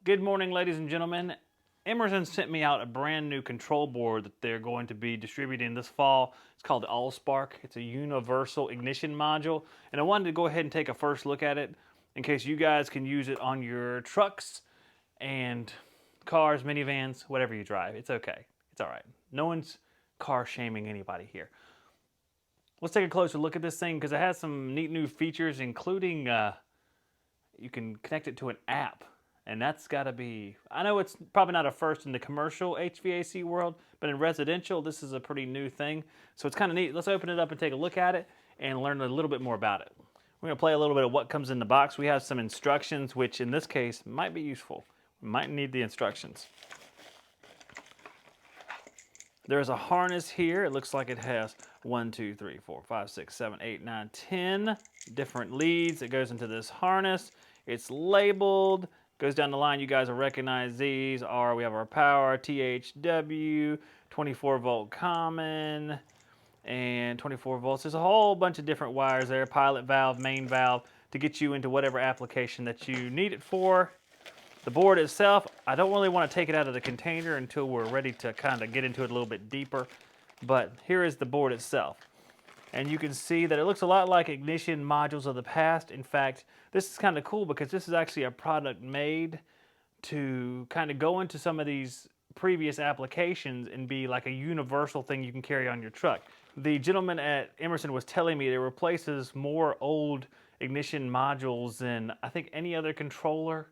Good morning, ladies and gentlemen. Emerson sent me out a brand new control board that they're going to be distributing this fall. It's called the Allspark. It's a universal ignition module, and I wanted to go ahead and take a first look at it in case you guys can use it on your trucks and cars, minivans, whatever you drive. It's okay. It's all right. No one's car shaming anybody here. Let's take a closer look at this thing because it has some neat new features, including you can connect it to an app. And that's got to be, I know it's probably not a first in the commercial HVAC world, but in residential, this is a pretty new thing. So it's kind of neat. Let's open it up and take a look at it and learn a little bit more about it. We're going to play a little bit of what comes in the box. We have some instructions, which in this case might be useful. We might need the instructions. There's a harness here. It looks like it has 1, 2, 3, 4, 5, 6, 7, 8, 9, 10 different leads that goes into this harness. It's labeled. Goes down the line, you guys will recognize these are, we have our power, THW, 24 volt common, and 24 volts. There's a whole bunch of different wires there, pilot valve, main valve, to get you into whatever application that you need it for. The board itself, I don't really want to take it out of the container until we're ready to kind of get into it a little bit deeper, but here is the board itself. And you can see that it looks a lot like ignition modules of the past. In fact, this is kind of cool because this is actually a product made to kind of go into some of these previous applications and be like a universal thing you can carry on your truck. The gentleman at Emerson was telling me it replaces more old ignition modules than I think any other controller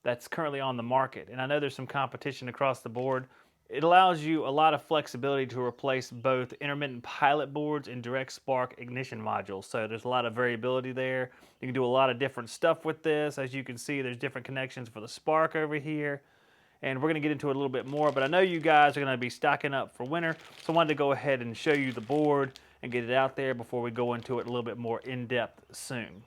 that's currently on the market. And I know there's some competition across the board. It allows you a lot of flexibility to replace both intermittent pilot boards and direct spark ignition modules. So there's a lot of variability there. You can do a lot of different stuff with this. As you can see, there's different connections for the spark over here. And we're gonna get into it a little bit more, but I know you guys are gonna be stocking up for winter. So I wanted to go ahead and show you the board and get it out there before we go into it a little bit more in depth soon.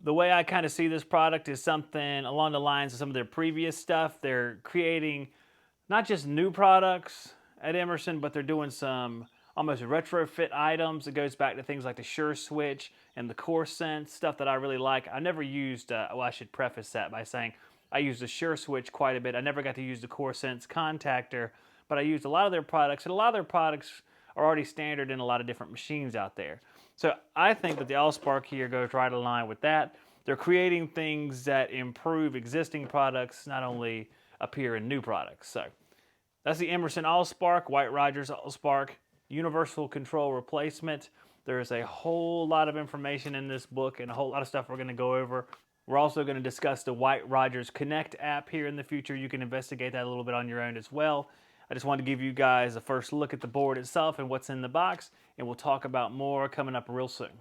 The way I kind of see this product is something along the lines of some of their previous stuff. They're creating not just new products at Emerson, but they're doing some almost retrofit items. It goes back to things like the Sure Switch and the Core Sense, stuff that I really like. I never used, well, I should preface that by saying I used the Sure Switch quite a bit. I never got to use the Core Sense contactor, but I used a lot of their products, and a lot of their products are already standard in a lot of different machines out there. So I think that the Allspark here goes right in line with that. They're creating things that improve existing products, not only appear in new products. So that's the Emerson Allspark, White Rogers Allspark, universal control replacement. There's a whole lot of information in this book and a whole lot of stuff we're going to go over. We're also going to discuss the White Rogers Connect app here in the future. You can investigate that a little bit on your own as well. I just wanted to give you guys a first look at the board itself and what's in the box, and we'll talk about more coming up real soon.